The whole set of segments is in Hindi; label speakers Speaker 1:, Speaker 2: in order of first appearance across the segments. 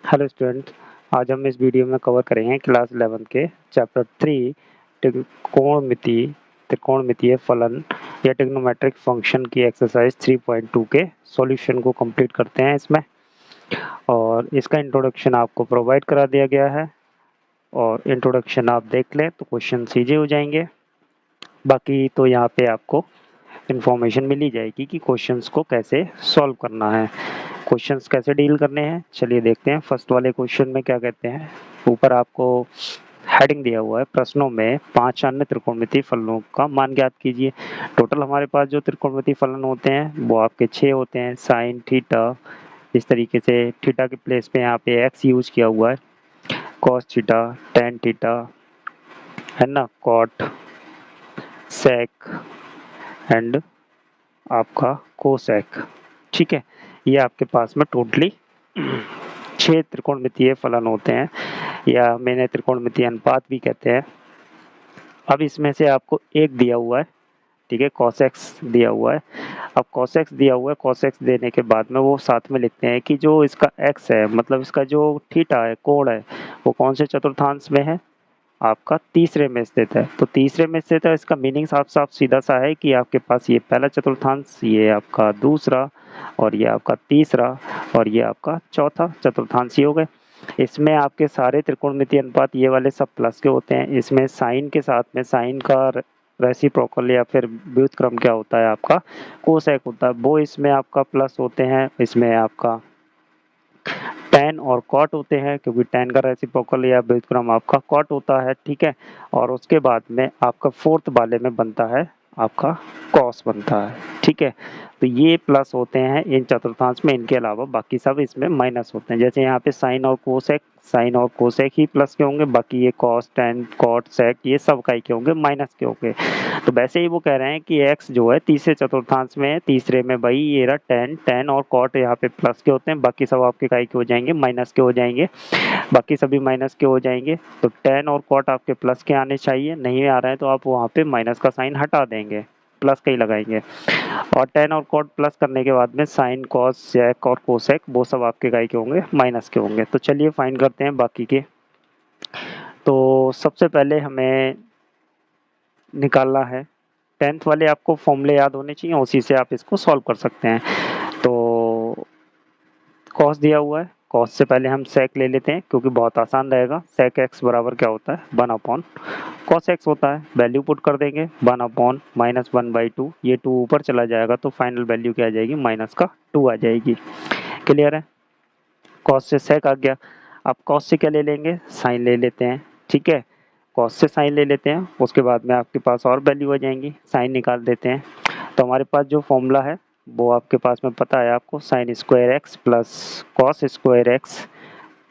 Speaker 1: हेलो स्टूडेंट, आज हम इस वीडियो में कवर करेंगे क्लास 11 के चैप्टर 3 त्रिकोणमितीय फलन या ट्रिग्नोमेट्रिक फंक्शन की एक्सरसाइज 3.2 के सॉल्यूशन को कंप्लीट करते हैं इसमें। और इसका इंट्रोडक्शन आपको प्रोवाइड करा दिया गया है और इंट्रोडक्शन आप देख लें तो क्वेश्चन इजी हो जाएंगे। बाकी तो यहाँ पे आपको इन्फॉर्मेशन मिल ही जाएगी कि क्वेश्चंस को कैसे सॉल्व करना है, क्वेश्चंस कैसे डील करने हैं। चलिए देखते हैं फर्स्ट वाले क्वेश्चन में क्या कहते हैं। ऊपर आपको हेडिंग दिया हुआ है, प्रश्नों में 5 अन्य त्रिकोणमितीय फलनों का मान ज्ञात कीजिए। टोटल हमारे पास जो त्रिकोणमितीय फलन होते हैं वो आपके 6 होते हैं। साइन थीटा, इस तरीके से थीटा के प्लेस पे यहाँ पे एक्स यूज किया हुआ है, कॉस थीटा, टेन थीटा है ना, कॉट, सेक एंड आपका कोसेक। ठीक है, ये आपके पास में टोटली 6 त्रिकोणमितीय फलन होते हैं या मैंने त्रिकोणमितीय अनुपात भी कहते हैं। अब इसमें से आपको एक दिया हुआ है, ठीक है, कॉसेक्स दिया हुआ है। अब कॉसेक्स दिया हुआ है, कॉसेक्स देने के बाद में वो साथ में लिखते हैं कि जो इसका एक्स है, मतलब इसका जो थीटा है, कोण है, वो कौन से चतुर्थांश में है, आपका तीसरे में स्थित है। तो तीसरे में स्थित है, इसका मीनिंग साफ साफ सीधा सा है कि आपके पास ये पहला चतुर्थांश, ये आपका दूसरा, और ये आपका तीसरा, और ये आपका चौथा चतुर्थांश ही हो गए। इसमें आपके सारे त्रिकोणमितीय अनुपात ये वाले सब प्लस के होते हैं। इसमें साइन के साथ में साइन का रेसिप्रोकल या फिर व्युत्क्रम क्या होता है, आपका कोसेक होता है, वो इसमें आपका प्लस होते हैं। इसमें आपका टेन और कॉट होते हैं, क्योंकि टेन का रेसिप्रोकल या व्युत्क्रम आपका कॉट होता है। ठीक है, और उसके बाद में आपका फोर्थ वाले में बनता है आपका कॉस बनता है। ठीक है, तो ये प्लस होते हैं इन चतुर्थांश में, इनके अलावा बाकी सब इसमें माइनस होते हैं। जैसे यहाँ पे साइन और कोसेक, साइन और कोसेक ही प्लस के होंगे, बाकी ये कॉस, टेन, कॉट, सेक ये सब का ही के होंगे, माइनस के होंगे। तो वैसे ही वो कह रहे हैं कि एक्स जो है तीसरे चतुर्थांश में है, तीसरे में भाई ये रहा टेन, टेन और कॉट यहाँ पे प्लस के होते हैं, बाकी सब आपके काई के हो जाएंगे, माइनस के हो जाएंगे, बाकी सभी माइनस के हो जाएंगे। तो टेन और कॉट आपके प्लस के आने चाहिए, नहीं आ रहे हैं तो आप वहाँ पे माइनस का साइन हटा देंगे, प्लस का ही लगाएंगे। और टेन और कॉट प्लस करने के बाद में साइन, कॉस, सेक और कोसेक वो सब आपके काई के होंगे, माइनस के होंगे। तो चलिए फाइंड करते हैं बाकी के। तो सबसे पहले हमें निकालना है, टेंथ वाले आपको फॉर्मूले याद होने चाहिए, उसी से आप इसको सॉल्व कर सकते हैं। तो कॉस दिया हुआ है, कॉस से पहले हम सेक ले लेते हैं क्योंकि बहुत आसान रहेगा। सेक एक्स बराबर क्या होता है, 1 अपॉन कॉस एक्स होता है। वैल्यू पुट कर देंगे 1 अपॉन -1/2, ये 2 ऊपर चला जाएगा तो फाइनल वैल्यू क्या आ जाएगी, माइनस का 2 आ जाएगी। क्लियर है, कॉस से सेक आ गया। अब कॉस से क्या ले लेंगे, साइन ले लेते हैं। ठीक है, कॉस से साइन ले लेते हैं, उसके बाद में आपके पास और वैल्यू आ जाएंगी, साइन निकाल देते हैं। तो हमारे पास जो फॉर्मूला है वो आपके पास में पता है आपको, sine square x plus cos square x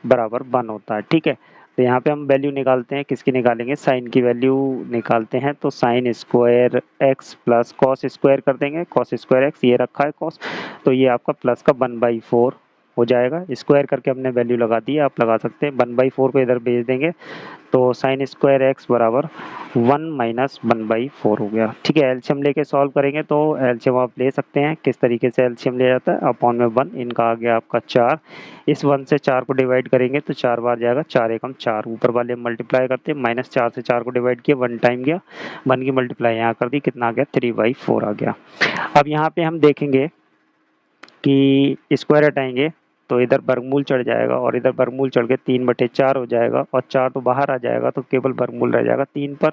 Speaker 1: बराबर 1 होता है। ठीक है, तो यहाँ पे हम वैल्यू निकालते हैं, किसकी निकालेंगे, साइन की वैल्यू निकालते हैं। तो sine square x plus cos square कर देंगे, कॉस स्क्वायर एक्स ये रखा है कॉस, तो ये आपका प्लस का 1/4 हो जाएगा। स्क्वायर करके हमने वैल्यू लगा दी, आप लगा सकते हैं। 1/4 को इधर भेज देंगे तो साइन स्क्वायर एक्स बराबर 1 माइनस 1/4 हो गया। ठीक है, एलसीएम लेके सॉल्व करेंगे तो एलसीएम आप ले सकते हैं। किस तरीके से एलसीएम लिया जाता है, अपॉन में 1, इनका आ गया आपका 4। इस 1 से 4 को डिवाइड करेंगे तो 4 बार जाएगा, 4 एकम 4, ऊपर वाले मल्टीप्लाई करते हैं, -4 से 4 को डिवाइड किया, 1 टाइम गया, 1 की मल्टीप्लाई यहाँ कर दी, कितना आ गया, 3/4 आ गया। अब यहाँ पे हम देखेंगे कि स्क्वायर हटाएंगे तो इधर वर्गमूल चढ़ जाएगा और इधर वर्गमूल चढ़ के 3/4 हो जाएगा, और 4 तो बाहर आ जाएगा तो केवल वर्गमूल रह जाएगा 3 पर।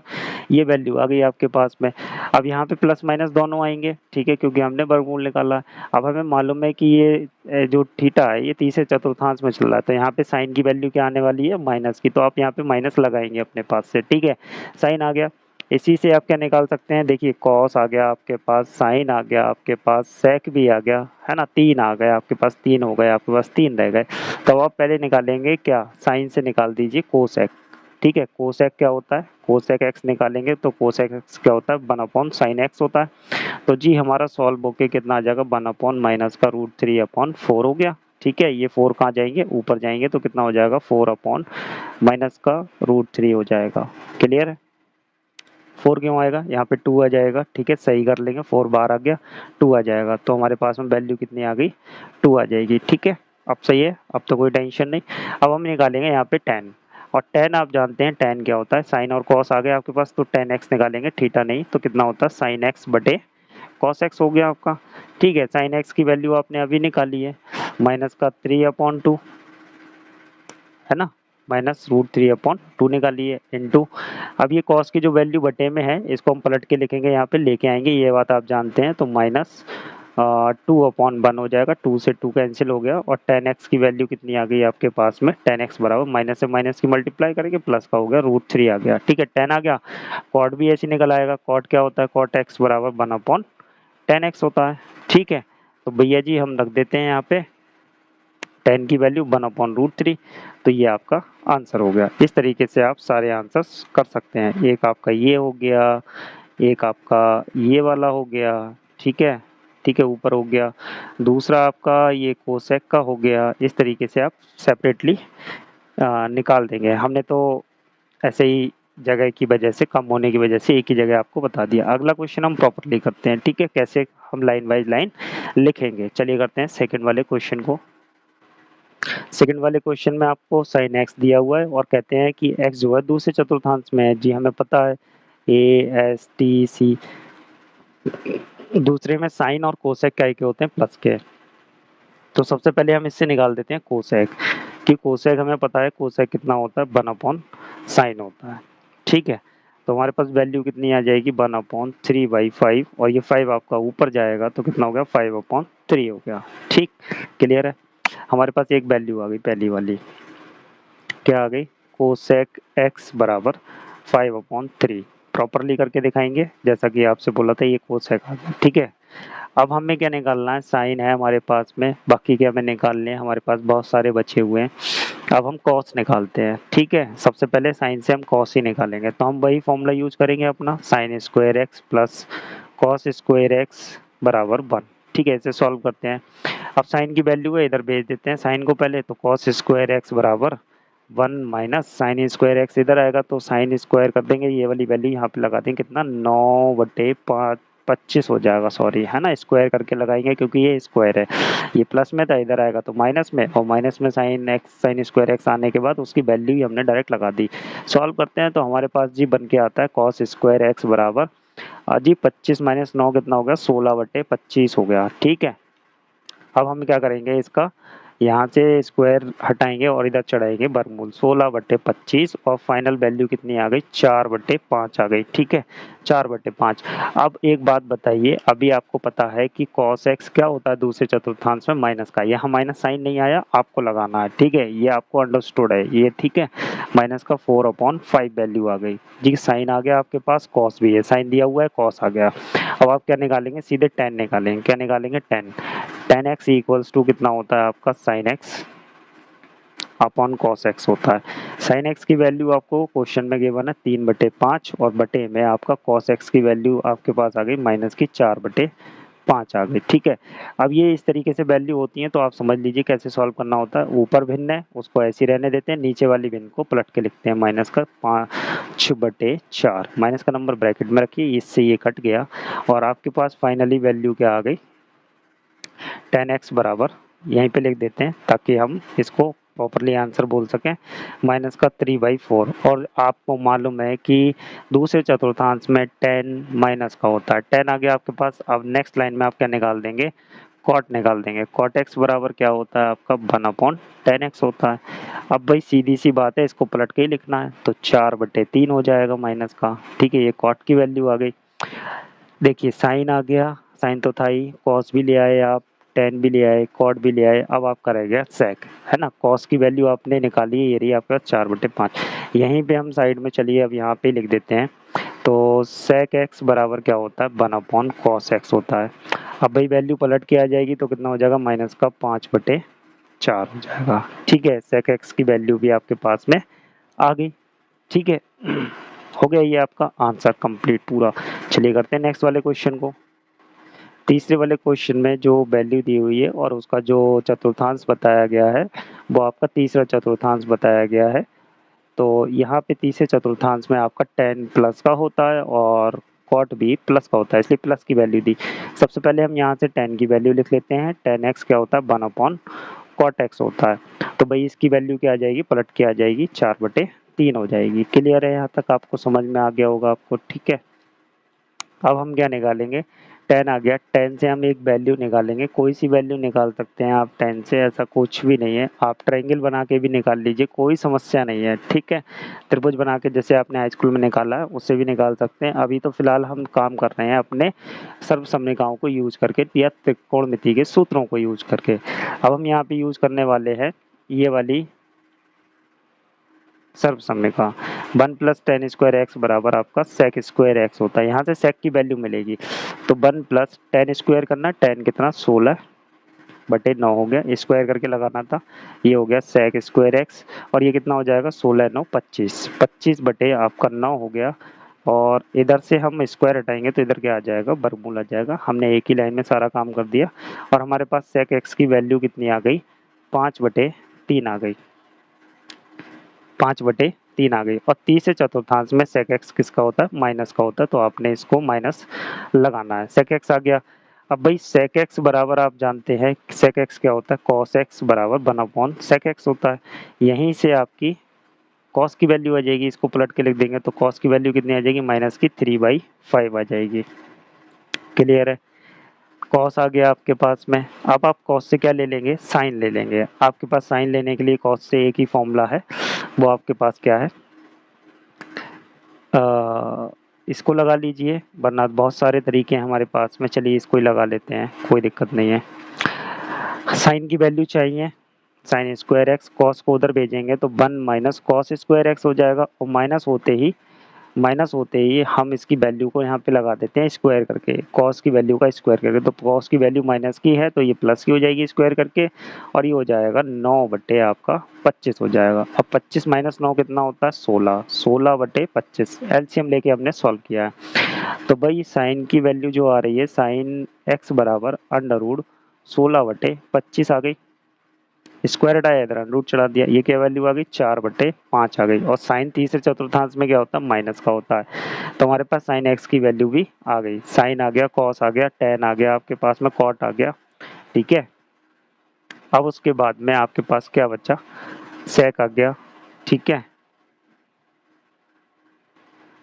Speaker 1: ये वैल्यू आ गई आपके पास में। अब यहाँ पे प्लस माइनस दोनों आएंगे, ठीक है, क्योंकि हमने वर्गमूल निकाला। अब हमें मालूम है कि ये जो थीटा है ये तीसरे चतुर्थांश में चल रहा है, तो यहाँ पे साइन की वैल्यू क्या आने वाली है, माइनस की, तो आप यहाँ पे माइनस लगाएंगे अपने पास से। ठीक है, साइन आ गया, इसी से आप क्या निकाल सकते हैं, देखिए कॉस आ गया आपके पास, साइन आ गया आपके पास, सेक भी आ गया, है ना, 3 आ गए आपके पास, 3 हो गए आपके पास, 3 रह गए। तो आप पहले निकालेंगे क्या, साइन से निकाल दीजिए कोसेक। ठीक है, कोसेक क्या होता है, कोसेक एक्स निकालेंगे तो कोसेक एक्स क्या होता है, 1 अपॉन साइन एक्स होता है। तो जी हमारा सॉल्व होके कितना आ जाएगा, 1 अपॉन माइनस का √3/4 हो गया। ठीक है, ये 4 कहाँ जाएंगे, ऊपर जाएंगे, तो कितना हो जाएगा, 4 अपॉन माइनस का √3 हो जाएगा। क्लियर है, 4 क्यों आएगा, यहाँ पे 2 आ जाएगा। ठीक है, सही कर लेंगे, 4 बाहर आ गया, 2 आ जाएगा, तो हमारे पास में वैल्यू कितनी आ गई, 2 आ जाएगी। ठीक है, अब सही है, अब तो कोई टेंशन नहीं। अब हम निकालेंगे यहाँ पे tan, और tan आप जानते हैं tan क्या होता है, साइन और कॉस आ गया आपके पास, तो tan x निकालेंगे, थीटा नहीं, तो कितना होता है साइन x बटे कॉस x हो गया आपका। ठीक है, साइन x की वैल्यू आपने अभी निकाली है, -3/2 है ना, -√3/2 निकालिए इनटू, अब ये कॉस की जो वैल्यू बटे में है इसको हम पलट के लिखेंगे, यहाँ पे लेके आएंगे, ये बात आप जानते हैं, तो -2/1 हो जाएगा, 2 से 2 कैंसिल हो गया, और tan x की वैल्यू कितनी आ गई आपके पास में, tan x बराबर माइनस से माइनस की मल्टीप्लाई करेंगे, प्लस का हो गया √3 आ गया। ठीक है, tan आ गया, कॉट भी ऐसे निकल आएगा, कॉट क्या होता है, कॉट x बराबर 1/tan x होता है। ठीक है, तो भैया जी हम रख देते हैं यहाँ पे tan की वैल्यू 1/√3, तो ये आपका आंसर हो गया। इस तरीके से आप सारे आंसर्स कर सकते हैं, एक आपका ये हो गया, एक आपका ये वाला हो गया, ठीक है, ठीक है, ऊपर हो गया, दूसरा आपका ये कोसेक का हो गया, इस तरीके से आप सेपरेटली निकाल देंगे। हमने तो ऐसे ही जगह की वजह से, कम होने की वजह से एक ही जगह आपको बता दिया। अगला क्वेश्चन हम प्रॉपरली करते हैं, ठीक है, कैसे हम लाइन बाय लाइन लिखेंगे। चलिए करते हैं सेकंड वाले क्वेश्चन को। सेकंड वाले क्वेश्चन में आपको साइन एक्स दिया हुआ है और कहते हैं कि एक्स जो है दूसरे चतुर्थांश में है। जी हमें पता है, ए एस टी सी, दूसरे में साइन और कोसेक क्या के होते हैं, प्लस के। तो सबसे पहले हम इससे निकाल देते हैं कोसेक, कि कोसेक हमें पता है, कोसेक कितना होता है, 1/साइन होता है। ठीक है, तो हमारे पास वैल्यू कितनी आ जाएगी, 1/3/5, और ये 5 आपका ऊपर जाएगा तो कितना हो गया, 5/3 हो गया। ठीक, क्लियर है। हमारे पास एक वैल्यू आ गई पहली वाली, क्या आ गई, कोसेक एक्स बराबर 5/3। प्रॉपरली करके दिखाएंगे, जैसा कि आपसे बोला था, ये कोसेक आ गया। ठीक है, अब हमें क्या निकालना है, साइन है हमारे पास में, बाकी क्या हमें निकालने हैं, हमारे पास बहुत सारे बचे हुए हैं। अब हम कॉस निकालते हैं। ठीक है, सबसे पहले साइन से हम कॉस ही निकालेंगे, तो हम वही फॉर्मूला यूज करेंगे अपना, sine square x plus cos square x बराबर 1। ठीक है, इसे सॉल्व करते हैं। अब साइन की वैल्यू है, इधर भेज देते हैं साइन को पहले, तो कॉस स्क्वायर एक्स बराबर 1 माइनस साइन स्क्वायर एक्स इधर आएगा, तो साइन स्क्वायर कर देंगे, ये वाली वैल्यू यहाँ पे लगा देंगे, कितना 9/25 हो जाएगा, सॉरी है ना, स्क्वायर करके लगाएंगे क्योंकि ये स्क्वायर है, ये प्लस में था, इधर आएगा तो माइनस में, और माइनस में sine x, sine square x आने के बाद उसकी वैल्यू ही हमने डायरेक्ट लगा दी। सॉल्व करते हैं तो हमारे पास जी बन के आता है कॉस स्क्वायर एक्स बराबर जी 25 माइनस 9 कितना हो गया, 16/25 हो गया। ठीक है, अब हम क्या करेंगे, इसका यहाँ से स्क्वायर हटाएंगे और इधर चढ़ाएंगे वर्गमूल, 16/25, और फाइनल वैल्यू कितनी आ गई, 4/5 आ गई। ठीक है, 4/5। अब एक बात बताइए, अभी आपको पता है कि cos x क्या होता है दूसरे चतुर्थांश में, माइनस का, यहाँ माइनस साइन नहीं आया, आपको लगाना है। ठीक है, ये आपको अंडरस्टूड है ये, ठीक है, माइनस का 4/5 वैल्यू आ गई जी, साइन आ गया आपके पास, कॉस भी है, साइन दिया हुआ है, कॉस आ गया। अब आप क्या निकालेंगे, सीधे tan निकालेंगे, क्या निकालेंगे, tan x इक्वल्स टू कितना होता है आपका, sine x upon cos x होता है। साइन x की वैल्यू आपको क्वेश्चन में गिवन है 3/5, और बटे में आपका कॉस x की वैल्यू आपके पास आ गई माइनस की 4/5 आ गई। ठीक है, अब ये इस तरीके से वैल्यू होती है, तो आप समझ लीजिए कैसे सॉल्व करना होता है। ऊपर भिन्न है उसको ऐसे ही रहने देते हैं, नीचे वाली भिन्न को पलट के लिखते हैं, माइनस का 5/4, माइनस का नंबर ब्रैकेट में रखिए, इससे ये कट गया, और आपके पास फाइनली वैल्यू क्या आ गई, tan x बराबर, यहीं पे लिख देते हैं ताकि हम इसको प्रॉपरली आंसर बोल सकें, माइनस का 3/4। और आपको मालूम है कि दूसरे चतुर्थांश में tan माइनस का होता है, tan आ गया आपके पास। अब नेक्स्ट लाइन में आप क्या निकाल देंगे, कॉट निकाल देंगे, कॉट x बराबर क्या होता है आपका, 1/tan x होता है। अब भाई सीधी सी बात है, इसको पलट के ही लिखना है, तो 4/3 हो जाएगा माइनस का। ठीक है, ये कॉट की वैल्यू आ गई। देखिए साइन आ गया, साइन तो था ही, कॉस भी ले आए आप, टेन भी ले आए, कॉट भी ले आए, अब आपका रह गया सेक, है ना। कॉस की वैल्यू आपने निकाली है, ये रही आपका 4/5। यहीं पे हम साइड में चलिए अब यहाँ पे लिख देते हैं, तो सेक एक्स बराबर क्या होता है, 1/cos x होता है। अब भाई वैल्यू पलट के आ जाएगी तो कितना हो जाएगा, माइनस का 5/4 हो जाएगा। ठीक है, सेक एक्स की वैल्यू भी आपके पास में आ गई। ठीक है, हो गया ये आपका आंसर कंप्लीट पूरा। चलिए करते हैं नेक्स्ट वाले क्वेश्चन को। तीसरे वाले क्वेश्चन में जो वैल्यू दी हुई है और उसका जो चतुर्थांश बताया गया है वो आपका तीसरा चतुर्थांश बताया गया है। तो यहाँ पे तीसरे चतुर्थांश में आपका tan प्लस का होता है और कॉट भी प्लस का होता है, इसलिए प्लस की वैल्यू दी। सबसे पहले हम यहाँ से tan की वैल्यू लिख लेते हैं। tan x क्या होता है, 1/cos कॉट एक्स होता है। तो भाई इसकी वैल्यू क्या आ जाएगी, पलट के आ जाएगी 4/3 हो जाएगी। क्लियर है, यहाँ तक आपको समझ में आ गया होगा आपको, ठीक है। अब हम क्या निकालेंगे, 10 आ गया, 10 से हम एक वैल्यू निकालेंगे, कोई सी वैल्यू निकाल सकते हैं आप 10 से, ऐसा कुछ भी नहीं है, आप ट्रायंगल बना के भी निकाल लीजिए, कोई समस्या नहीं है, ठीक है। त्रिभुज बना के जैसे आपने हाई स्कूल में निकाला है उससे भी निकाल सकते हैं। अभी तो फिलहाल हम काम कर रहे हैं अपने सर्वसममिकाओं को यूज करके या त्रिकोणमिति के सूत्रों को यूज करके। अब हम यहाँ पे यूज करने वाले हैं ये वाली सर्वसम्मिका 1 प्लस टेन स्क्वायर एक्स बराबर आपका सेक स्क्वायर एक्स होता है। यहाँ से सेक की वैल्यू मिलेगी, तो 1 प्लस टेन स्क्वायर करना, 10 कितना 16/9 हो गया, स्क्वायर करके लगाना था, ये हो गया सेक स्क्वायर एक्स, और ये कितना हो जाएगा 16 9 25, 25 आपका 9 हो गया। और इधर से हम स्क्वायर हटाएंगे तो इधर क्या आ जाएगा, वर्गमूल आ जाएगा। हमने एक ही लाइन में सारा काम कर दिया, और हमारे पास सेक एक्स की वैल्यू कितनी आ गई, 5/3 आ गई, 5/3 आ गई। और 30 से चतुर्थांश में सेक एक्स किसका होता है, माइनस का होता है, तो आपने इसको माइनस लगाना है। सेक एक्स आ गया। अब भाई सेक एक्स बराबर आप जानते हैं सेक एक्स क्या होता है, कॉस एक्स बराबर 1/सेक एक्स होता है। यहीं से आपकी कॉस की वैल्यू आ जाएगी, इसको पलट के लिख देंगे तो कॉस की वैल्यू कितनी आ जाएगी, माइनस की 3/5 आ जाएगी। क्लियर है, कॉस आ गया आपके पास में। अब आप कॉस से क्या ले लेंगे, साइन ले लेंगे। आपके पास साइन लेने के लिए कॉस से एक ही फॉर्मूला है, वो आपके पास क्या है, इसको लगा लीजिए, वरना बहुत सारे तरीके हैं हमारे पास में, चलिए इसको ही लगा लेते हैं, कोई दिक्कत नहीं है। साइन की वैल्यू चाहिए, साइन स्क्वायर एक्स, कॉस को उधर भेजेंगे तो 1 माइनस कॉस स्क्वायर एक्स हो जाएगा, और माइनस होते ही हम इसकी वैल्यू को यहाँ पे लगा देते हैं स्क्वायर करके, कॉस की वैल्यू का स्क्वायर करके, तो कॉस की वैल्यू माइनस की है तो ये प्लस की हो जाएगी स्क्वायर करके, और ये हो जाएगा 9/25 हो जाएगा। अब 25 माइनस 9 कितना होता है, 16, 16/25 एलसीएम लेके हमने सॉल्व किया है। तो भाई साइन की वैल्यू जो आ रही है, साइन एक्स बराबर अंडर रूट 16/25 आ गई, स्क्वायर हटाया इधर रूट चढ़ा दिया, ये क्या वैल्यू आ गई, 4/5 आ गई। और साइन तीसरे चतुर्थांश में क्या होता है, माइनस का होता है, तो हमारे पास साइन एक्स की वैल्यू भी आ गई, साइन आ गया, कॉस आ गया, टेन आ गया आपके पास में, कॉट आ गया, ठीक है। अब उसके बाद में आपके पास क्या बचा, सेक आ गया, ठीक है।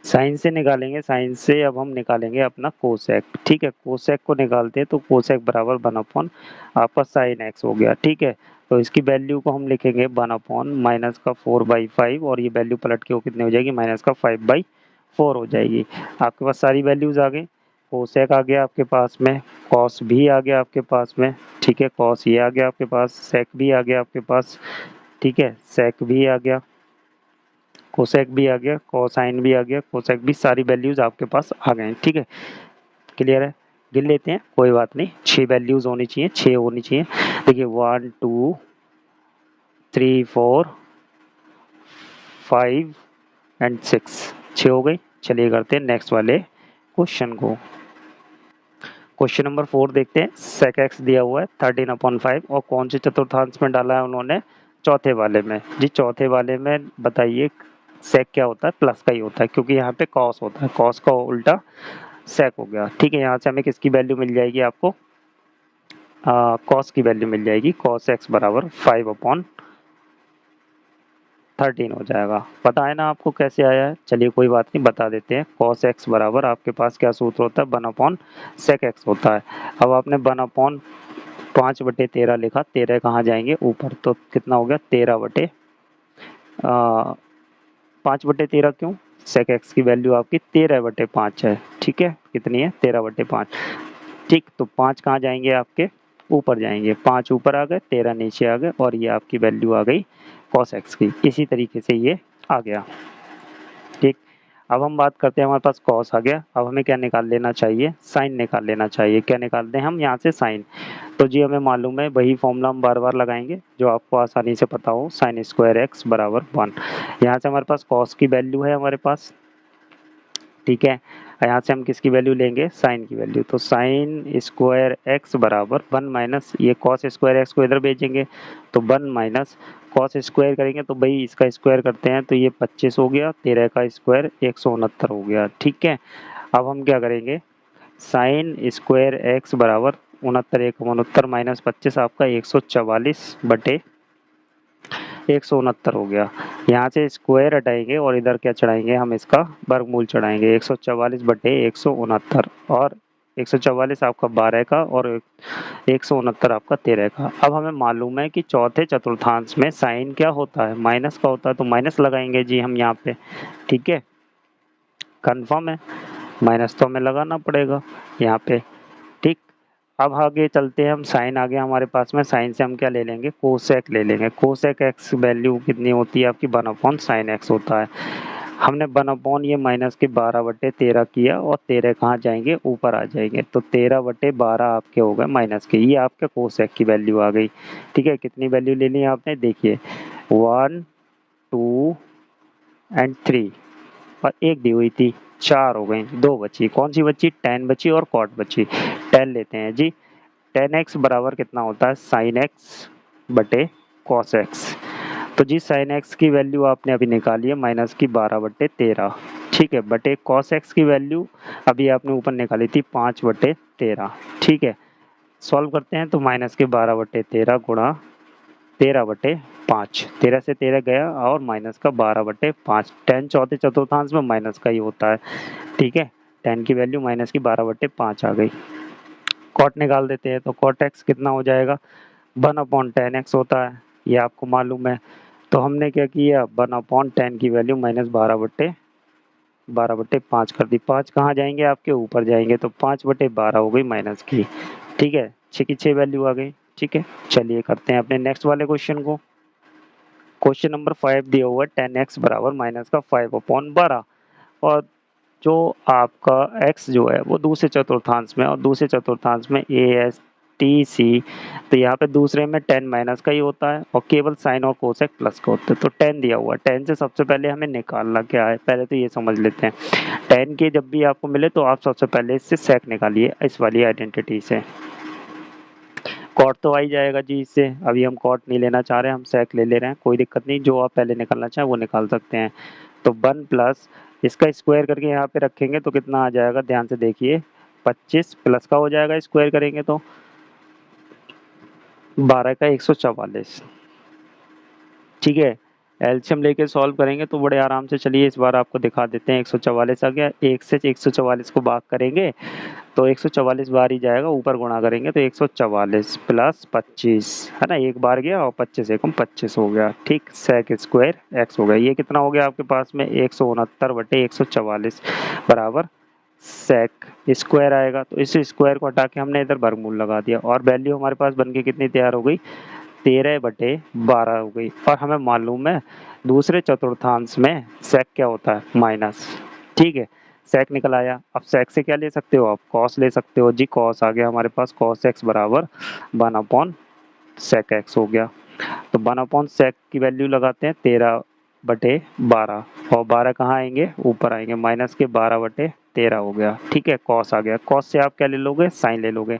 Speaker 1: साइन से निकालेंगे, साइन से अब हम निकालेंगे अपना कोसेक, ठीक है। कोसेक को निकालते हैं तो कोसेक बराबर 1 आपका साइन एक्स हो गया, ठीक है। तो इसकी वैल्यू को हम लिखेंगे 1 माइनस का 4/5, और ये वैल्यू पलट के वो कितनी हो जाएगी, माइनस का 5/4 हो जाएगी। आपके पास सारी वैल्यूज आ गई, कोसेक आ गया आपके पास में, कॉस भी आ गया आपके पास में, ठीक है, कॉस ये आ गया आपके पास, सेक भी आ गया आपके पास, ठीक है, सेक भी आ गया, कोसेक भी आ गया, कोसाइन भी आ गया, कोसेक भी, सारी वैल्यूज आपके पास आ गए, ठीक है। क्लियर है, गिन लेते हैं, कोई बात नहीं, 6 वैल्यूज होनी चाहिए, 6 होनी चाहिए। देखिए 1 2 3 4 5 एंड 6, 6 हो गई। चलिए करते हैं नेक्स्ट वाले क्वेश्चन को। क्वेश्चन नंबर 4 देखते हैं। सेक एक्स दिया हुआ है 13/5, और कौन से चतुर्थांश में डाला है उन्होंने, चौथे वाले में। जी चौथे वाले में बताइए, सेक क्या होता है, प्लस का ही होता है, क्योंकि यहाँ पे कॉस होता है, कॉस का उल्टा सेक हो गया, ठीक है। यहाँ से हमें किसकी वैल्यू मिल जाएगी, आपको कॉस की वैल्यू मिल जाएगी, कॉस एक्स बराबर 5/13 हो जाएगा। पता है ना आपको कैसे आया है, चलिए कोई बात नहीं, बता देते हैं। कॉस एक्स बराबर आपके पास क्या सूत्र होता है, 1/सेक एक्स होता है। अब आपने 1/5/13 लिखा, 13 कहाँ जाएंगे ऊपर, तो कितना हो गया 5/13 क्यों, सेक एक्स की वैल्यू आपकी 13/5 है, ठीक है, कितनी है 13/5, ठीक। तो 5 कहाँ जाएंगे आपके, ऊपर जाएंगे, 5 ऊपर आ गए, 13 नीचे आ गए, और ये आपकी वैल्यू आ गई कॉस एक्स की। इसी तरीके से ये आ गया, ठीक। अब हम बात करते हैं, हमारे पास कॉस आ गया, अब हमें क्या निकाल लेना चाहिए, साइन निकाल लेना चाहिए। क्या निकालते हैं हम यहाँ से, साइन। तो जी हमें मालूम है, वही फॉर्मूला हम बार बार लगाएंगे जो आपको आसानी से पता हो, साइन स्क्वायर एक्स बराबर 1। यहाँ से हमारे पास कॉस की वैल्यू है हमारे पास, ठीक है। यहाँ से हम किसकी वैल्यू लेंगे, साइन की वैल्यू, तो साइन स्क्वायर एक्स बराबर 1 माइनस, ये कॉस स्क्वायर एक्स को इधर भेजेंगे तो 1 माइनस कॉस स्क्वायर करेंगे, तो भाई इसका स्क्वायर करते हैं तो ये 25 हो गया, 13 का स्क्वायर 169 हो गया, ठीक है। अब हम क्या करेंगे, साइन स्क्वायर एक्स बराबर 69 एक 69 माइनस 25 आपका 144/169 हो गया। यहाँ से स्क्वायर हटाएंगे और इधर क्या चढ़ाएंगे, हम इसका वर्गमूल चढ़ाएंगे 144/169 और 144 आपका 12 का और 169 आपका 13 का। अब हमें मालूम है कि चौथे चतुर्थांश में साइन क्या होता है, माइनस का होता है, तो माइनस लगाएंगे जी हम यहाँ पे। ठीक है, कंफर्म है, माइनस तो हमें लगाना पड़ेगा यहाँ पे। ठीक, अब आगे चलते हैं हम, साइन आ गया हमारे पास में, साइन से हम क्या ले लेंगे, कोसेक ले लेंगे। कोसेक एक्स वैल्यू कितनी होती है आपकी, 1/sin x होता है। हमने 1/ ये माइनस के 12/13 किया और 13 कहाँ जाएंगे, ऊपर आ जाएंगे, तो 13/12 आपके हो गए माइनस के, ये आपके कोसेक की वैल्यू आ गई। ठीक है, कितनी वैल्यू ले ली आपने, देखिए 1 2 एंड 3 और एक दी हुई थी, 4 हो गई, 2 बची, कौन सी बची, tan बची और cot बची। tan लेते हैं जी, tan x बराबर कितना होता है, sin x बटे cos x। तो जी sin x की वैल्यू आपने अभी निकाली है माइनस की 12/13, ठीक है, बटे cos x की वैल्यू अभी आपने ऊपर निकाली थी 5/13। ठीक है, सॉल्व करते हैं तो माइनस के 12/13 गुणा 13/5, 13 से 13 गया और माइनस का 12/5। tan चौथे चतुर्थांश में माइनस का ही होता है। ठीक है, tan की वैल्यू माइनस की 12/5 आ गई। cot निकाल देते हैं तो cot x कितना हो जाएगा, 1/tan x होता है, ये आपको मालूम है। तो हमने क्या किया, 1/tan की वैल्यू माइनस 12/5 कर दी। 5 कहाँ जाएंगे, आपके ऊपर जाएंगे, तो 5/12 हो गई माइनस की। ठीक है, 6 की 6 वैल्यू आ गई। ठीक है, चलिए करते हैं अपने नेक्स्ट वाले क्वेश्चन को। क्वेश्चन नंबर 5 दिया हुआ है, tan x बराबर माइनस का 5/12 और जो आपका x जो है वो दूसरे चतुर्थांश में, और दूसरे चतुर्थांश में a s t c, तो यहाँ पे दूसरे में tan माइनस का ही होता है और केवल साइन और कोसेक प्लस का होता है। तो tan दिया हुआ है, tan से सबसे पहले हमें निकालना क्या है, पहले तो ये समझ लेते हैं। tan के जब भी आपको मिले तो आप सबसे पहले इससे sec निकालिए, इस वाली आइडेंटिटी से। कॉट तो आ ही जाएगा जी इससे, अभी हम कॉट नहीं लेना चाह रहे हैं, हम सेक ले रहे हैं, कोई दिक्कत नहीं, जो आप पहले निकालना चाहें वो निकाल सकते हैं। तो 1 प्लस इसका स्क्वायर करके यहाँ पे रखेंगे तो कितना आ जाएगा, ध्यान से देखिए, 25 प्लस का हो जाएगा स्क्वायर करेंगे तो 12 का 144। ठीक है, एलसीएम लेके सॉल्व करेंगे तो बड़े आराम से, चलिए इस बार आपको दिखा देते हैं। 144 आ गया, 1 से 144 को भाग करेंगे तो 144 बार ही जाएगा, ऊपर गुणा करेंगे तो 144 प्लस 25 है ना, एक बार गया और 25 एकम 25 हो गया। ठीक, सेक स्क्वायर एक्स हो गया, ये कितना हो गया आपके पास में, 169/144 बराबर सेक स्क्वायर आएगा। तो इस स्क्वायर को हटा के हमने इधर वर्गमूल लगा दिया और वैल्यू हमारे पास बन के कितनी तैयार हो गई, 13/12 हो गई। और हमें मालूम है दूसरे चतुर्थांश में सेक क्या होता है, माइनस। ठीक है, सेक निकल आया, अब सेक से क्या ले सकते हो आप, कॉस ले सकते हो जी, कॉस आ गया हमारे पास, कॉस एक्स बराबर 1/sec x हो गया। तो 1/sec की वैल्यू लगाते हैं 13/12 और 12 कहाँ आएंगे, ऊपर आएंगे, माइनस के 12/13 हो गया। ठीक है, कॉस आ गया, कॉस से आप क्या ले लोगे, साइन ले लोगे।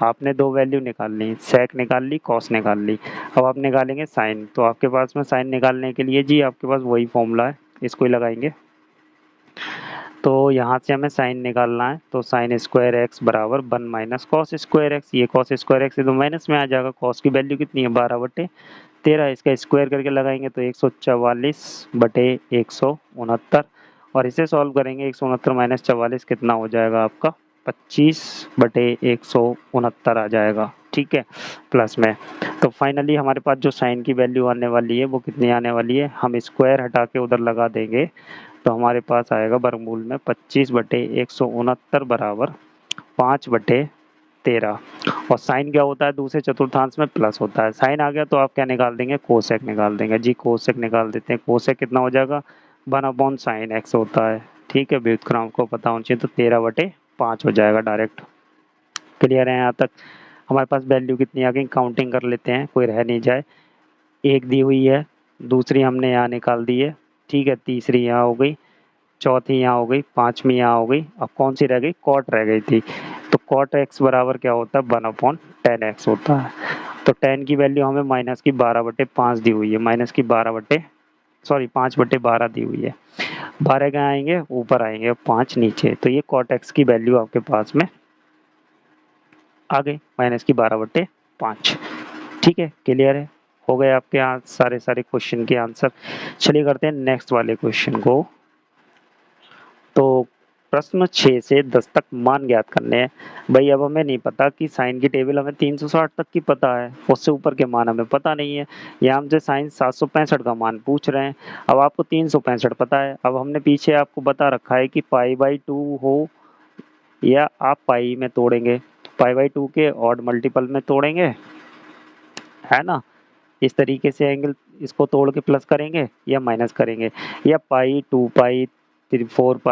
Speaker 1: आपने दो वैल्यू निकाल ली, सेक निकाल ली, कॉस निकाल ली, अब आप निकालेंगे साइन। तो आपके पास में साइन निकालने के लिए जी आपके पास वही फॉर्मूला है, इसको ही लगाएंगे। तो यहाँ से हमें साइन निकालना है, तो साइन स्क्वायर एक्स बराबर 1 माइनस कॉस स्क्वायर एक्स, ये कॉस स्क्वायर एक्स तो माइनस में आ जाएगा, कॉस की वैल्यू कितनी है 12/13, इसका स्क्वायर करके लगाएंगे तो 144/169 और इसे सॉल्व करेंगे 169 माइनस 44 कितना हो जाएगा आपका, 25/169 आ जाएगा। ठीक है, प्लस में। तो फाइनली हमारे पास जो साइन की वैल्यू आने वाली है वो कितनी आने वाली है, हम स्क्वायर हटा के उधर लगा देंगे तो हमारे पास आएगा वर्गमूल में 25/169 बराबर 5/13। और साइन क्या होता है दूसरे चतुर्थांश में, प्लस होता है। साइन आ गया तो आप क्या निकाल देंगे, कोसेक निकाल देंगे जी, कोसेक निकाल देते हैं। कोसेक कितना हो जाएगा, 1/sin x होता है। ठीक है, व्युत्क्रमांक को पता होना चाहिए, तो 13/5 हो जाएगा डायरेक्ट। क्लियर है यहाँ तक, हमारे पास वैल्यू कितनी आ गई, काउंटिंग कर लेते हैं, कोई रह नहीं जाए। एक दी हुई है, दूसरी हमने यहाँ निकाल दी है, ठीक है, तीसरी यहाँ हो गई, चौथी यहाँ हो गई, पांचवी यहाँ हो गई, अब कौन सी रह गई, कॉट रह गई थी। तो कॉट एक्स बराबर क्या होता है, 1/tan x होता है। तो tan की वैल्यू हमें माइनस की 12/5 दी हुई है, माइनस की 5/12 दी हुई है। 12 कहाँ आएंगे, ऊपर आएंगे, 5 नीचे, तो ये कॉट एक्स की वैल्यू आपके पास में आ गई माइनस की 12/5। ठीक है, क्लियर है, हो गए आपके यहाँ सारे क्वेश्चन के आंसर। चलिए करते हैं नेक्स्ट वाले क्वेश्चन को। तो प्रश्न 6 से 10 तक मान ज्ञात करने हैं। भाई अब हमें नहीं पता कि साइन की टेबल हमें 360 तक की पता है, उससे ऊपर के मान हमें पता नहीं है। यहाँ हमसे साइन 765 का मान पूछ रहे हैं। अब आपको 365 पता है। अब हमने पीछे आपको बता रखा है कि π/2 हो या आप पाई में तोड़ेंगे, π/2 के ऑड मल्टीपल में तोड़ेंगे, है ना। इस तरीके से एंगल इसको तोड़ के प्लस करेंगे या माइनस करेंगे, या पाई 2π 4π,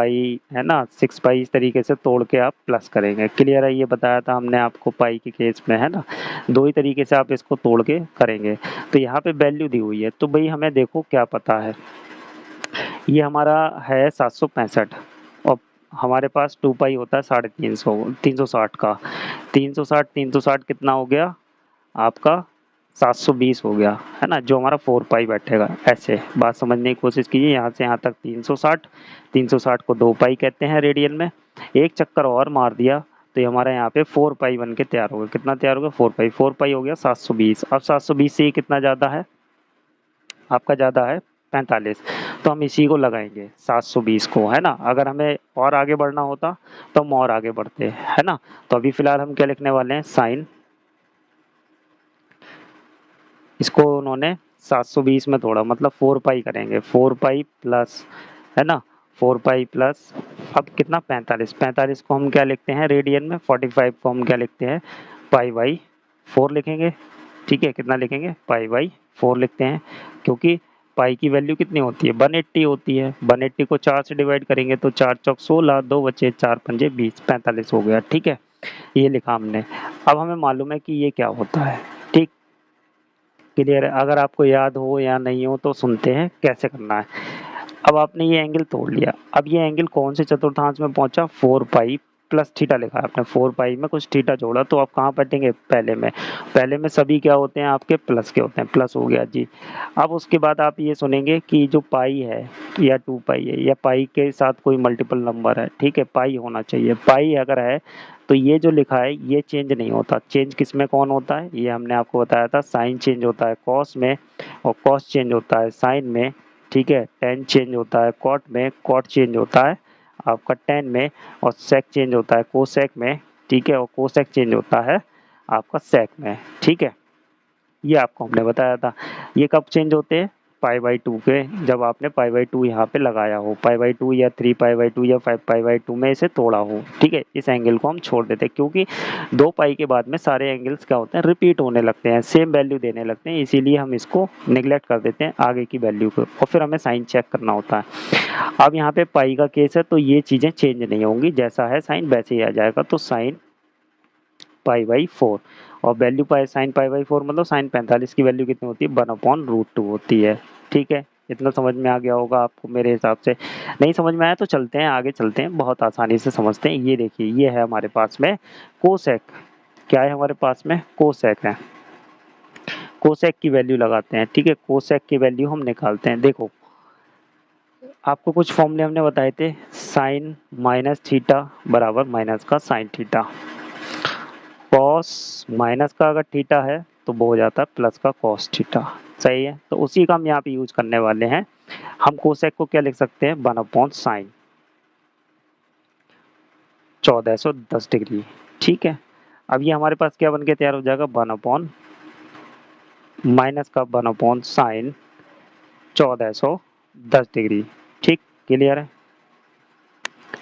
Speaker 1: है ना, 6π, इस तरीके से तोड़ के आप प्लस करेंगे। क्लियर है, ये बताया था हमने आपको पाई के केस में, है ना। दो ही तरीके से आप इसको तोड़ के करेंगे। तो यहाँ पे वैल्यू दी हुई है, तो भाई हमें देखो क्या पता है। ये हमारा है 765 और हमारे पास 2π होता है 360 का। 360 कितना हो गया आपका, 720 हो गया, है ना, जो हमारा 4π बैठेगा। ऐसे बात समझने की कोशिश कीजिए। यहाँ से यहाँ तक 360 को 2π कहते हैं रेडियन में। एक चक्कर और मार दिया तो ये हमारा यहाँ पे 4π बन के तैयार हो गया। कितना तैयार हो गया, 4π हो गया 720। अब 720 से ये कितना ज़्यादा है आपका, ज़्यादा है 45, तो हम इसी को लगाएंगे 720 को, है ना। अगर हमें और आगे बढ़ना होता तो हम और आगे बढ़ते, है ना। तो अभी फिलहाल हम क्या लिखने वाले हैं, साइन, इसको उन्होंने 720 में तोड़ा, मतलब 4π करेंगे, 4π प्लस, है ना, 4π प्लस, अब कितना 45 को हम क्या लिखते हैं रेडियन में, 45 को हम क्या लिखते हैं π/4 लिखेंगे। ठीक है, कितना लिखेंगे, π/4 लिखते हैं, क्योंकि पाई की वैल्यू कितनी होती है, 180 होती है। 180 को 4 से डिवाइड करेंगे तो 4 चौक 16, 2 बचे 4 पंजे 20, 45 हो गया। ठीक है, ये लिखा हमने। अब हमें मालूम है कि ये क्या होता है। ठीक, क्लियर है। अगर आपको याद हो या नहीं हो तो सुनते हैं कैसे करना है। अब आपने ये एंगल तोड़ लिया, अब ये एंगल कौन से चतुर्थांश में पहुंचा, 4π प्लस थीटा लिखा है आपने, 4π में कुछ थीटा जोड़ा तो आप कहाँ बैठेंगे, पहले में। पहले में सभी क्या होते हैं आपके, प्लस के होते हैं, प्लस हो गया जी। अब उसके बाद आप ये सुनेंगे कि जो पाई है या 2π है या पाई के साथ कोई मल्टीपल नंबर है, ठीक है, पाई होना चाहिए। पाई अगर है तो ये जो लिखा है ये चेंज नहीं होता। चेंज किस में कौन होता है, ये हमने आपको बताया था, साइन चेंज होता है कॉस में, और कॉस चेंज होता है साइन में। ठीक है, टेन चेंज होता है कॉट में, कॉट चेंज होता है आपका टेन में, और सेक चेंज होता है कोसेक में। ठीक है, और कोसेक चेंज होता है आपका सेक में। ठीक है, ये आपको हमने बताया था। ये कब चेंज होते हैं, π/2 के, जब आपने π/2 यहाँ पे लगाया हो, π/2 या 3π/2 या 5π/2 में इसे तोड़ा हो। ठीक है, इस एंगल को हम छोड़ देते हैं, क्योंकि 2π के बाद में सारे एंगल्स क्या होते हैं, रिपीट होने लगते हैं, सेम वैल्यू देने लगते हैं, इसीलिए हम इसको निगलेक्ट कर देते हैं आगे की वैल्यू को, और फिर हमें साइन चेक करना होता है। अब यहाँ पे पाई का केस है तो ये चीज़ें चेंज नहीं होंगी, जैसा है साइन वैसे ही आ जाएगा। तो साइन π/4, और वैल्यू पाई साइन π/4 मतलब साइन 45 की वैल्यू कितनी होती है, 1/√2 होती है। ठीक है, इतना समझ में आ गया होगा आपको मेरे हिसाब से। नहीं समझ में आया तो चलते हैं आगे, चलते हैं, बहुत आसानी से समझते हैं। ये देखिए, ये है हमारे पास में कोसेक, क्या है हमारे पास में, कोसेक है। कोसेक की वैल्यू लगाते हैं। ठीक है, कोसेक की वैल्यू हम निकालते हैं। देखो आपको कुछ फॉर्मूले हमने बताए थे, साइन माइनस थीटा बराबर माइनस का साइन थीटा, कॉस माइनस का अगर थीटा है तो वो हो जाता है प्लस का कॉस थीटा। सही है, तो उसी का हम यहाँ पे यूज करने वाले हैं। हम कोसेक को क्या लिख सकते हैं, 1/sin 1410 डिग्री। ठीक है, अब ये हमारे पास क्या बन के तैयार हो जाएगा, 1/ माइनस का 1/sin 1410 डिग्री। ठीक, क्लियर है,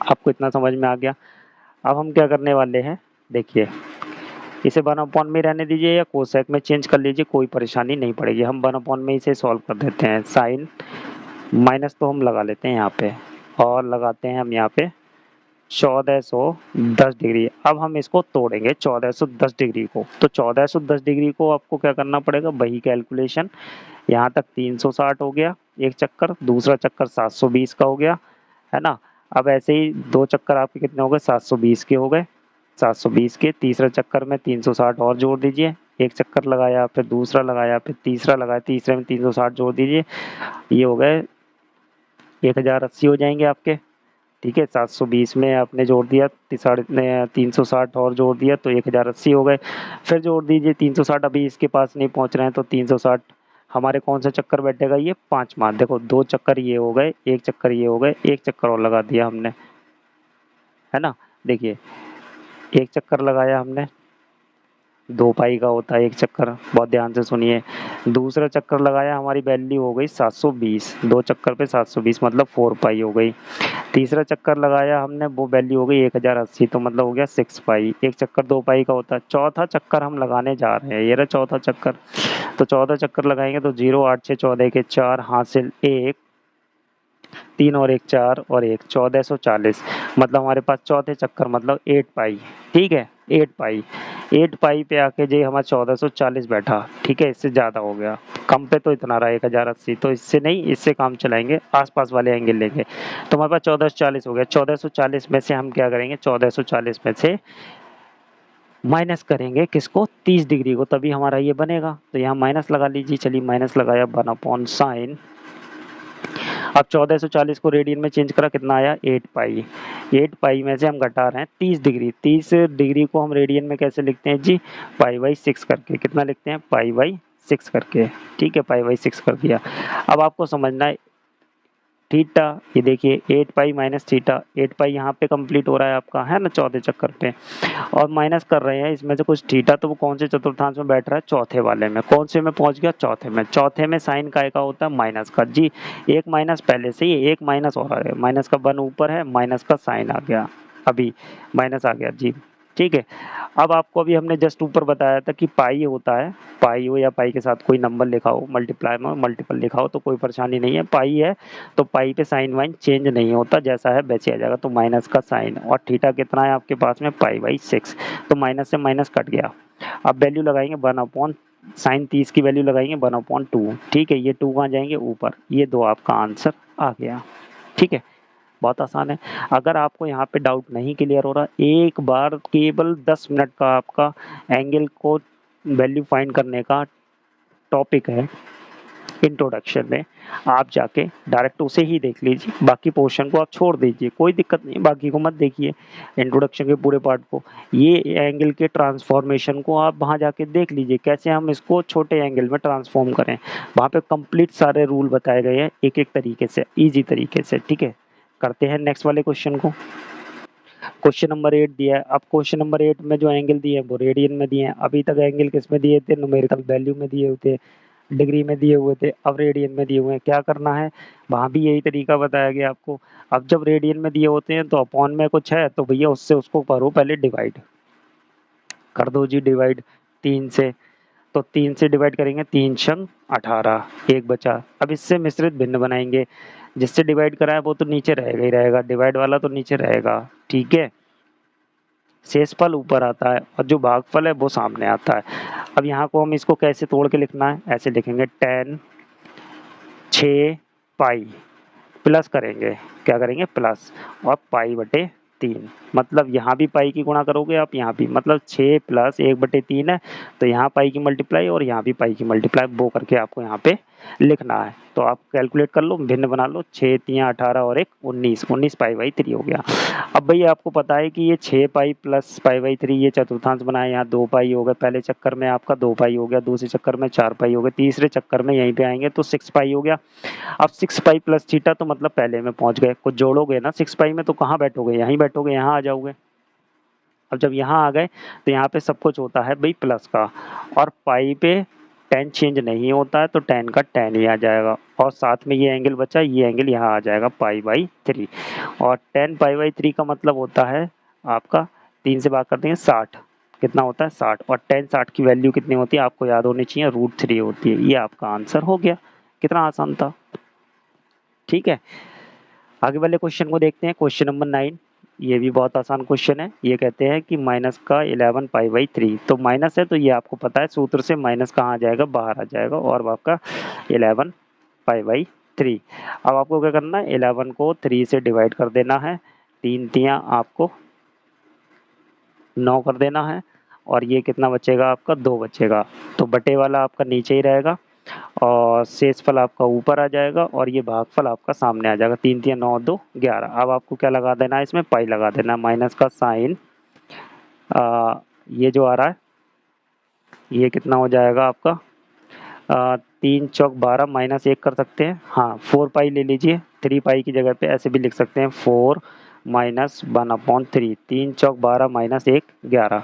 Speaker 1: आपको इतना समझ में आ गया। अब हम क्या करने वाले हैं, देखिए, इसे 1/, में रहने दीजिए या कोसेक में चेंज कर लीजिए, कोई परेशानी नहीं पड़ेगी। हम 1/, में इसे सॉल्व कर देते हैं। साइन माइनस तो हम लगा लेते हैं यहाँ पे, और लगाते हैं हम यहाँ पे 1410 डिग्री। अब हम इसको तोड़ेंगे 1410 डिग्री को, तो 1410 डिग्री को आपको क्या करना पड़ेगा, वही कैलकुलेशन। यहाँ तक 360 हो गया एक चक्कर, दूसरा चक्कर 720 का हो गया, है ना। अब ऐसे ही दो चक्कर आपके कितने हो गए, 720 के हो गए, 720 के, तीसरा चक्कर में 360 और जोड़ दीजिए। एक चक्कर लगाया, फिर दूसरा लगाया, फिर तीसरा लगाया, तीसरे में 360 जोड़ दीजिए, ये हो गए 1080 हो जाएंगे आपके। ठीक है, 720 में आपने जोड़ दिया 360 और जोड़ दिया तो 1080 हो गए। फिर जोड़ दीजिए 360, अभी इसके पास नहीं पहुंच रहे हैं तो 360 हमारे कौन सा चक्कर बैठेगा, ये 5वां। देखो 2 चक्कर ये हो गए, 1 चक्कर ये हो गए, 1 चक्कर और लगा दिया हमने, है ना। देखिए 1 चक्कर लगाया हमने, 2 पाई का होता है 1 चक्कर, बहुत ध्यान से सुनिए। दूसरा चक्कर लगाया, हमारी वैल्यू हो गई 720, 2 चक्कर पे 720 मतलब 4 पाई हो गई। तीसरा चक्कर लगाया हमने, वो वैल्यू हो गई 1080 तो मतलब हो गया 6 पाई। 1 चक्कर 2 पाई का होता है। चौथा चक्कर हम लगाने जा रहे हैं, ये रहा चौथा चक्कर। तो 14 चक्कर लगाएंगे तो 0 8 6 14 के 4 हासिल 1, 3 और 1 4 और 1 1440, मतलब हमारे पास चौथे चक्कर मतलब 8 पाई। ठीक है 8 पाई, 8 पाई पे आके जो हमारा 1440 बैठा। ठीक है, इससे ज़्यादा हो गया, कम पे तो इतना रहा 1080, तो इससे नहीं, इससे काम चलाएंगे, आसपास वाले एंगल लेंगे। तो हमारे पास 1440 हो गया। 1440 में से हम क्या करेंगे, 1440 में से माइनस करेंगे किसको, 30 डिग्री को, तभी हमारा ये बनेगा। तो यहाँ माइनस लगा लीजिए, चलिए माइनस लगाया, 1/sin। अब 1440 को रेडियन में चेंज करा, कितना आया 8 पाई। 8 पाई में से हम घटा रहे हैं 30 डिग्री। 30 डिग्री को हम रेडियन में कैसे लिखते हैं जी, पाई/6 करके। कितना लिखते हैं, पाई/6 करके। ठीक है, पाई/6 कर दिया। अब आपको समझना है थीटा, ये देखिए 8 पाई माइनस थीटा, 8 पाई यहाँ पे कंप्लीट हो रहा है आपका, है ना, चौथे चक्कर पे, और माइनस कर रहे हैं इसमें से कुछ थीटा, तो वो कौन से चतुर्थांश में बैठ रहा है, चौथे वाले में। कौन से में पहुंच गया, चौथे में। चौथे में साइन काय का होता है, माइनस का जी। एक माइनस पहले से ही, एक माइनस हो रहा है, माइनस का 1 ऊपर है, माइनस का साइन आ गया, अभी माइनस आ गया जी। ठीक है, अब आपको अभी हमने जस्ट ऊपर बताया था कि पाई होता है, पाई हो या पाई के साथ कोई नंबर लिखा हो, मल्टीप्लाई में मल्टीपल लिखा हो तो कोई परेशानी नहीं है। पाई है तो पाई पे साइन वाइन चेंज नहीं होता, जैसा है वैसे आ जाएगा। तो माइनस का साइन, और थीटा कितना है आपके पास में, पाई/6, तो माइनस से माइनस कट गया। अब वैल्यू लगाएंगे 1/, साइन 30 की वैल्यू लगाएंगे 1/2। ठीक है, ये 2 कहाँ जाएंगे, ऊपर, ये 2 आपका आंसर आ गया। ठीक है, बहुत आसान है। अगर आपको यहाँ पे डाउट नहीं क्लियर हो रहा, एक बार केवल 10 मिनट का आपका एंगल को वैल्यू फाइंड करने का टॉपिक है इंट्रोडक्शन में, आप जाके डायरेक्ट उसे ही देख लीजिए, बाकी पोर्शन को आप छोड़ दीजिए, कोई दिक्कत नहीं, बाकी को मत देखिए, इंट्रोडक्शन के पूरे पार्ट को। ये एंगल के ट्रांसफॉर्मेशन को आप वहाँ जाके देख लीजिए, कैसे हम इसको छोटे एंगल में ट्रांसफॉर्म करें। वहाँ पे कंप्लीट सारे रूल बताए गए हैं एक एक तरीके से, ईजी तरीके से। ठीक है, करते हैं नेक्स्ट वाले क्वेश्चन को। क्वेश्चन नंबर 8 दिया है। अब क्वेश्चन नंबर 8 में जो एंगल दिए हैं वो रेडियन में दिए हैं। अभी तक एंगल किस में दिए थे, न्यूमेरिकल वैल्यू में दिए हुए थे, डिग्री में दिए हुए थे, अब रेडियन में दिए हुए हैं। क्या करना है, वहाँ भी यही तरीका बताया गया आपको। अब जब रेडियन में दिए होते हैं तो अपॉन में कुछ है तो भैया उससे उसको करो पहले डिवाइड कर दो जी, डिवाइड 3 से। तो 3 से डिवाइड करेंगे, 3 छंग 18, 1 बचा। अब इससे मिश्रित भिन्न बनाएंगे, जिससे डिवाइड करा है वो तो नीचे रहेगा ही रहेगा, डिवाइड वाला तो नीचे रहेगा। ठीक है, शेषफल ऊपर आता है और जो भागफल है वो सामने आता है। अब यहाँ को हम इसको कैसे तोड़ के लिखना है, ऐसे लिखेंगे 10 6 पाई, प्लस करेंगे, क्या करेंगे प्लस, और पाई/3, मतलब यहाँ भी पाई की गुणा करोगे आप, यहाँ भी, मतलब 6 प्लस 1/3 है, तो यहाँ पाई की मल्टीप्लाई और यहाँ भी पाई की मल्टीप्लाई, वो करके आपको यहाँ पे लिखना है। तो आप कैलकुलेट कर लो, भिन्न बना लो, 6 3 18 और 1 19, 19 पाई/3 हो गया। अब भैया आपको पता है कि ये 6 पाई प्लस पाई/3 ये चतुर्थांश बनाए, यहाँ 2 पाई हो गए, पहले चक्कर में आपका 2 पाई हो गया, दूसरे चक्कर में 4 पाई हो गए, तीसरे चक्कर में यहीं पे आएंगे तो 6 पाई हो गया। अब 6 पाई प्लस थीटा तो मतलब पहले में पहुंच गए, कुछ जोड़ोगे ना 6 पाई में तो कहाँ बैठोगे, यहीं बैठोगे, यहाँ आ जाओगे। अब जब यहाँ आ गए तो यहाँ पे सब कुछ होता है भाई प्लस का, और पाई पे टेन चेंज नहीं होता है तो टेन का टेन ही आ जाएगा, और साथ में ये एंगल बचा, ये एंगल यहाँ आ जाएगा पाई/3, और 10 पाई/3 का मतलब होता है आपका 3 से भाग कर देंगे 60, कितना होता है 60, और 10 60 की वैल्यू कितनी होती है आपको याद होनी चाहिए, √3 होती है। ये आपका आंसर हो गया, कितना आसान था। ठीक है, आगे वाले क्वेश्चन को देखते हैं, क्वेश्चन नंबर 9। ये भी बहुत आसान क्वेश्चन है। ये कहते हैं कि माइनस का 11 पाई/3, तो माइनस है तो ये आपको पता है सूत्र से माइनस कहाँ आ जाएगा, बाहर आ जाएगा, और आपका 11 पाई/3। अब आपको क्या करना है, 11 को 3 से डिवाइड कर देना है, 3 तियाँ आपको 9 कर देना है, और ये कितना बचेगा आपका 2 बचेगा, तो बटे वाला आपका नीचे ही रहेगा, और शेषफल आपका ऊपर आ जाएगा और ये भागफल आपका सामने आ जाएगा। 3 3 9 2 11। अब आपको क्या लगा देना है, इसमें पाई लगा देना, माइनस का साइन ये जो आ रहा है ये कितना हो जाएगा आपका 3 चौक 12 माइनस 1 कर सकते हैं। हाँ 4 पाई ले लीजिए, 3 पाई की जगह पे ऐसे भी लिख सकते हैं 4 माइनस 1/3। 3 चौक 12 माइनस 1 11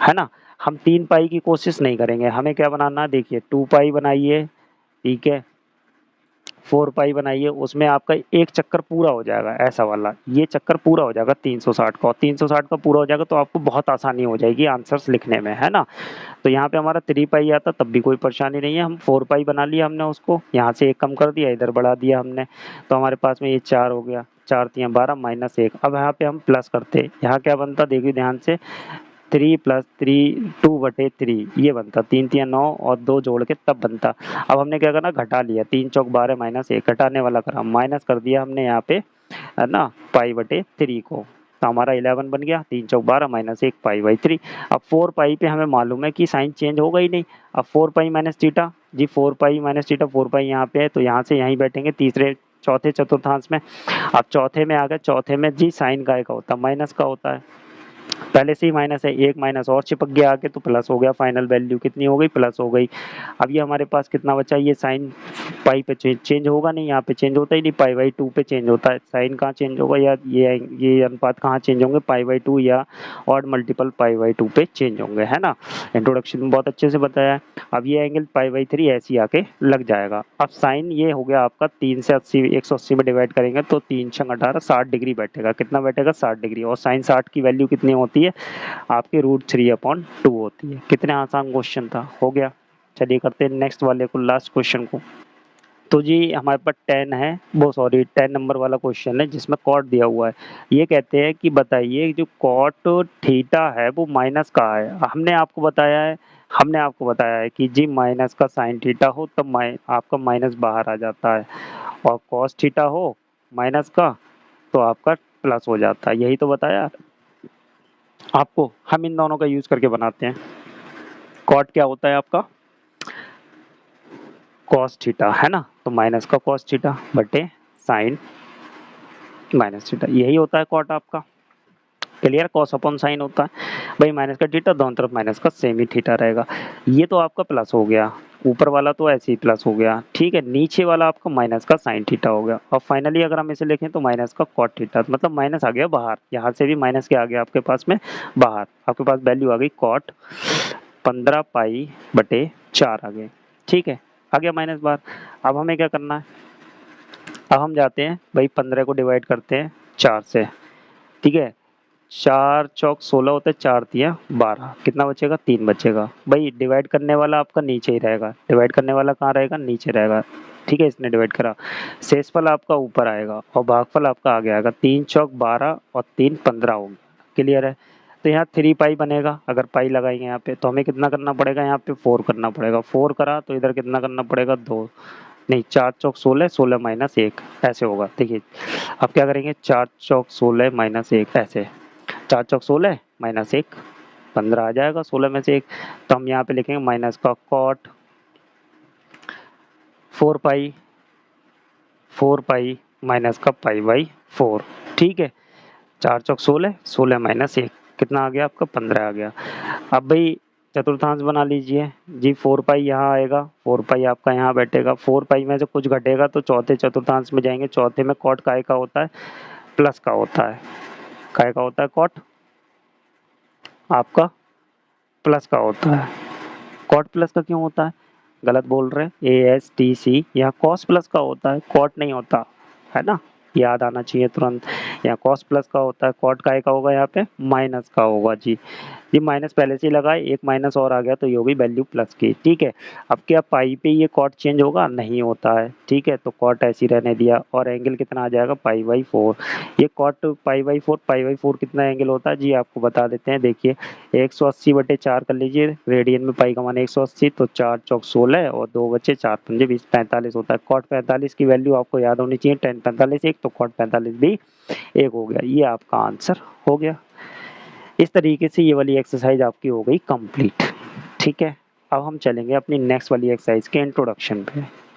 Speaker 1: है ना। हम 3 पाई की कोशिश नहीं करेंगे, हमें क्या बनाना है देखिए 2 पाई बनाइए, ठीक है 4 पाई बनाइए, उसमें आपका एक चक्कर पूरा हो जाएगा ऐसा वाला, ये चक्कर पूरा हो जाएगा 360 का, और 360 का पूरा हो जाएगा तो आपको बहुत आसानी हो जाएगी आंसर्स लिखने में, है ना। तो यहाँ पे हमारा 3 पाई आता तब भी कोई परेशानी नहीं है, हम 4 पाई बना लिया हमने, उसको यहाँ से एक कम कर दिया, इधर बढ़ा दिया हमने, तो हमारे पास में ये 4 हो गया, 4 तियां 12 माइनस 1। अब यहाँ पे हम प्लस करते, यहाँ क्या बनता देखिए ध्यान से, 3 प्लस 3 2/3 ये बनता, 3 तियां 9 और 2 जोड़ के तब बनता। अब हमने क्या करना, घटा लिया, 3 चौक 12 माइनस 1, घटाने वाला करा, माइनस कर दिया हमने यहाँ पे, है ना, पाई/3 को, तो हमारा 11 बन गया, 3 चौक 12 माइनस 1 पाई/3। अब 4 पाई पे हमें मालूम है कि साइन चेंज होगा ही नहीं। अब 4 पाई माइनस थीटा, जी 4 पाई माइनस थीटा, 4 पाई यहाँ पे है तो यहाँ से यहीं बैठेंगे तीसरे चौथे चतुर्थांश में। अब चौथे में आ गए, चौथे में जी साइन काय का होता है, माइनस का होता है, पहले से ही माइनस है, एक माइनस और चिपक गया आके तो प्लस हो गया, फाइनल वैल्यू कितनी हो गई, प्लस हो गई। अब ये हमारे पास कितना बचा, ये साइन पाई पे चेंज होगा नहीं, यहाँ पे चेंज होता ही नहीं, पाई/2 पे चेंज होता है, साइन कहाँ चेंज होगा, या ये अनुपात कहाँ चेंज होंगे, पाई/2 या ऑड मल्टीपल पाई/2 पे चेंज होंगे, है ना। इंट्रोडक्शन में बहुत अच्छे से बताया है। अब ये एंगल पाई/3 ऐसे ही आके लग जाएगा। अब साइन ये हो गया आपका 3 से 80 180 में डिवाइड करेंगे तो 3 छंग 18 60 डिग्री बैठेगा, कितना बैठेगा 60 डिग्री, और साइन 60 की वैल्यू कितनी होती है आपके √3/2 होती है। कितने आसान क्वेश्चन था, हो गया। चलिए करते हैं नेक्स्ट वाले को, लास्ट क्वेश्चन को। तो जी हमारे पास 10 है, वो सॉरी 10 नंबर वाला क्वेश्चन है जिसमें कॉट दिया हुआ है। ये कहते हैं कि बताइए जो कॉट थीटा है वो माइनस का है। हमने आपको बताया है कि जी माइनस का साइन थीटा हो तब आपका माइनस बाहर आ जाता है, और कॉस थीटा हो माइनस का तो आपका प्लस हो जाता है, यही तो बताया आपको। हम इन दोनों का यूज करके बनाते हैं। कॉट क्या होता है आपका, कॉस थीटा, है ना, तो माइनस का कॉस थीटा बटे साइन माइनस थीटा, यही होता है कॉट आपका। क्लियर, कॉस अपॉन साइन होता है भाई, माइनस का थीटा दोनों तरफ माइनस का सेम ही थीटा रहेगा। ये तो आपका प्लस हो गया, ऊपर वाला तो ऐसे ही प्लस हो गया, ठीक है, नीचे वाला आपका माइनस का साइन थीटा हो गया, और फाइनली अगर हम इसे लिखें तो माइनस का कॉट थीटा, मतलब माइनस आ गया बाहर, यहाँ से भी माइनस क्या आ गया आपके पास में बाहर, आपके पास वैल्यू आ गई कॉट 15 पाई/4 आ गए, ठीक है, आ गया माइनस बाहर। अब हमें क्या करना है, अब हम जाते हैं भाई 15 को डिवाइड करते हैं 4 से, ठीक है, 4 चौक 16 होते हैं, 4 तियां 12, कितना बचेगा 3 बचेगा। भाई डिवाइड करने वाला आपका नीचे ही रहेगा, डिवाइड करने वाला कहाँ रहेगा, नीचे रहेगा, ठीक है, इसने डिवाइड करा, शेषफल आपका ऊपर आएगा और भागफल आपका आगे आएगा, 3 चौक 12 और 3 15 हो गया, क्लियर है। तो यहाँ 3 पाई बनेगा, अगर पाई लगाएंगे यहाँ पे तो हमें कितना करना पड़ेगा, यहाँ पे 4 करना पड़ेगा, 4 करा तो इधर कितना करना पड़ेगा 2, नहीं 4 चौक 16, 16 माइनस 1 ऐसे होगा। देखिए अब क्या करेंगे, 4 चौक 16 माइनस 1 ऐसे, 4 चौक 16 माइनस 1 15 आ जाएगा 16 में से 1, तो हम यहाँ पे लिखेंगे माइनस का कॉट 4 पाई माइनस का पाई/4, ठीक है, 4 चौक 16 16 माइनस 1 कितना आ गया आपका 15 आ गया। अब भाई चतुर्थांश बना लीजिए जी, 4 पाई यहाँ आएगा, 4 पाई आपका यहाँ बैठेगा, 4 पाई में से कुछ घटेगा तो चौथे चतुर्थांश में जाएंगे, चौथे में कॉट काय का होता है, प्लस का होता है, काय का होता है कॉट आपका प्लस का होता है। कॉट प्लस का क्यों होता है, गलत बोल रहे हैं, ASTC, यहाँ कॉस प्लस का होता है, कॉट नहीं होता, है ना, याद आना चाहिए तुरंत, यहाँ कॉस प्लस का होता है, कॉट काय का होगा यहाँ पे माइनस का होगा जी, जी माइनस पहले से ही लगाए, एक माइनस और आ गया तो ये होगी वैल्यू प्लस की, ठीक है। अब क्या पाई पे ये कॉट चेंज होगा, नहीं होता है, ठीक है, तो कॉट ऐसी रहने दिया, और एंगल कितना आ जाएगा पाई/4, ये कॉट पाई/4 कितना एंगल होता है जी आपको बता देते हैं, देखिए 180/4 कर लीजिए, रेडियन में पाई का मान 180, तो 4 चौक 16 और 2 बचे 4 पंजे 20 45 होता है, कॉट 45 की वैल्यू आपको याद होनी चाहिए, tan 45 1, तो कॉट 45 भी 1 हो गया, ये आपका आंसर हो गया। इस तरीके से ये वाली एक्सरसाइज आपकी हो गई कंप्लीट, ठीक है। अब हम चलेंगे अपनी नेक्स्ट वाली एक्सरसाइज के इंट्रोडक्शन पे।